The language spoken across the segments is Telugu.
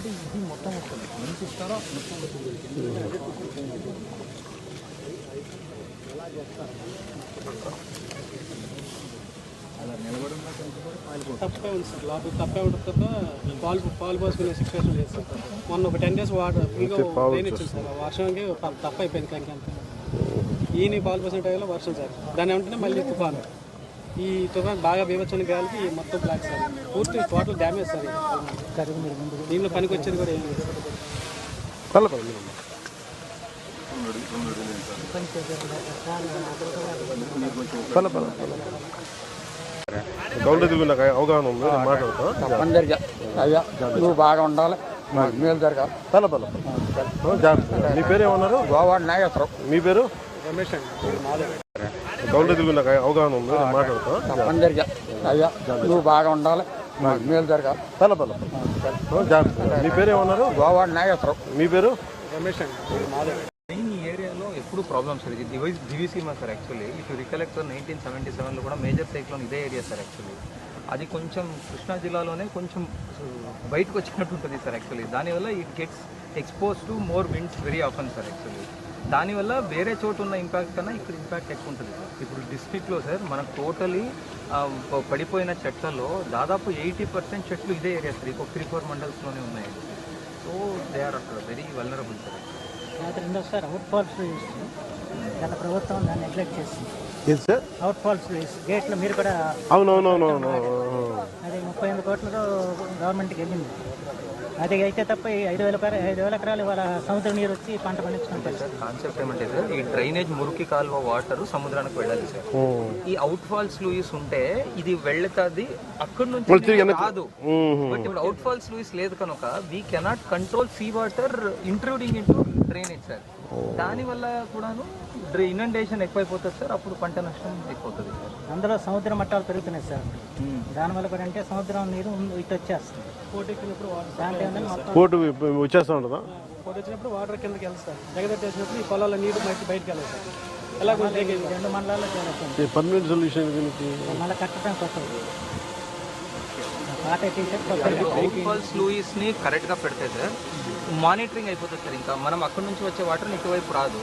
ఇది మొత్తం వస్తుంది ఎంత ఇస్తారో అలా నిలబడి తప్పే ఉంది సార్. లోపల తప్పే ఉంటుంది తప్ప పాలు పోసుకునే సిచ్యువేషన్ లేదు సార్. మొన్న ఒక 10 days వాటర్ ఇంకా రెయిన్ ఇచ్చింది సార్. వర్షంకి తప్ప అయిపోయింది కంకంతా. ఈయన పాలు పోసిన టైంలో వర్షం సార్. దాని వెంటనే మళ్ళీ తుఫాను. ఈ తుఫాన్ బాగా బీభత్సమైన గాలికి మొత్తం బ్లాక్ సార్. పూర్తి టోటల్ డ్యామేజ్ సార్. దీనిలో పనికి వచ్చేది కూడా ఏం లేదు సార్. గౌండెది నాకు అవగాహన ఉంది, మాట్లాడతా. అందరికీ అయ్యా నువ్వు బాగా ఉండాలి, మేలు జరగాలి. జాగ్రత్త. మీ పేరు ఏమన్నారు? గోవా నాగేశ్వరం. మీ పేరు? రమేష్ అండి. గౌండెది నాకు అవగాహన ఉంది, మాట్లాడతా. అందరికీ అయ్యా నువ్వు బాగా ఉండాలి, మేలు జరగాలి. జాగ్రత్త. మీ పేరు ఏమన్నారు? గోవా నాగేశ్వరం. మీ పేరు? రమేష్ అండి. ఈ ఏరియాలో ఎప్పుడు ప్రాబ్లమ్ సార్. ఇది Diviseema sir. Actually if you recollect 1977లో కూడా మేజర్ సైక్లోన్ ఇదే ఏరియా సార్. యాక్చువల్లీ అది కొంచెం కృష్ణా జిల్లాలోనే కొంచెం బయటకు వచ్చినట్టు ఉంటుంది సార్. యాక్చువల్లీ దానివల్ల it gets expose to more winds very often sir. Actually దానివల్ల వేరే చోటు ఉన్న ఇంపాక్ట్ కన్నా ఇక్కడ ఇంపాక్ట్ ఎక్కువ ఉంటుంది సార్. ఇప్పుడు డిస్ట్రిక్ట్లో సార్ మనకు టోటలీ పడిపోయిన చెట్లలో దాదాపు 80% చెట్లు ఇదే ఏరియా సార్. ఇంకొక 3-4 మండల్స్లోనే ఉన్నాయి. So they are very vulnerable sir. రెండోసారి అవుట్ ఫాల్స్ గత ప్రభుత్వం దాన్ని నెగ్లెక్ట్ చేసింది. అవుట్ ఫాల్స్ గేట్లు మీరు కూడా అవునవునవునవును అది 38 కోట్లతో గవర్నమెంట్కి వెళ్ళింది. అది అయితే తప్ప 5,000 ఎకరాలు ఇవాళ సముద్ర నీరు వచ్చి పంట పండించుకుంటారు సార్. కాన్సెప్ట్ ఏమంటే సార్, ఈ డ్రైనేజ్ మురికి కాలువ వాటర్ సముద్రానికి వెళ్ళాలి సార్. ఈ అవుట్ ఫాల్స్ లూయిస్ ఉంటే ఇది వెళ్తాది, అక్కడ నుంచి కాదు. బట్ ఇప్పుడు అవుట్ ఫాల్స్ లూయిస్ లేదు కనుక we cannot control sea water intruding into drainage sir. దానివల్ల కూడాను ఇనండేషన్ ఎక్కువైపోతుంది సార్. అప్పుడు పంట నష్టం ఎక్కువవుతుంది సార్. అందులో సముద్ర మట్టాలు పెరుగుతున్నాయి సార్. దానివల్ల కూడా అంటే సముద్రం నీరు ఇటు వచ్చేస్తుంది. పోటు వచ్చేస్తూ ఉంటుందా? పోటీ వచ్చినప్పుడు వాటర్ కిందకి వెళ్తారు. జగదట్టేసినప్పుడు ఈ పొలాల నీరు బయటకు వెళ్ళాలి సార్. ఎలా 2 మండలాల్లో పర్మనెంట్ సొల్యూషన్ మళ్ళీ కట్టడానికి వస్తుంది. పాత అవుట్ ఫాల్స్ లూయిస్ ని కరెక్ట్ గా పెడితే సార్ మానిటరింగ్ అయిపోతుంది సార్. ఇంకా మనం అక్కడ నుంచి వచ్చే వాటర్ ఇటువైపు రాదు,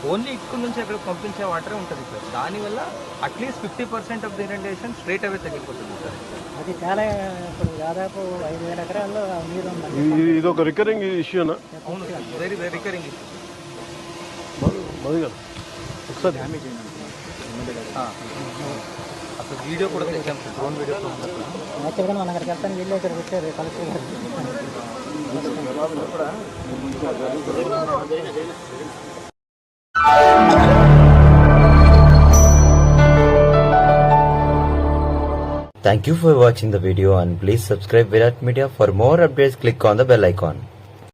ఓన్లీ ఇక్కడ నుంచి అక్కడ పంపించే వాటరే ఉంటుంది సార్. దానివల్ల at least 50% of the irritation straight away తగ్గిపోతుంది సార్. అది చాలా ఇప్పుడు దాదాపు 5,000 ఎకరాల్లో నీరు ఉంది. ఇది ఒక రికరింగ్ ఇష్యూనా? అవును sir, very very recurring issue. ఒకసారి అసలు వీడియో కూడా తెచ్చాం సార్, డ్రోన్ వీడియో. యాక్చువల్గా మనం అక్కడికి వెళ్తాను, వెళ్ళి ఇక్కడ వచ్చారు కలెక్టర్ గారు. Thank you for watching the video and please subscribe Virat Media. For more updates, click on the bell icon.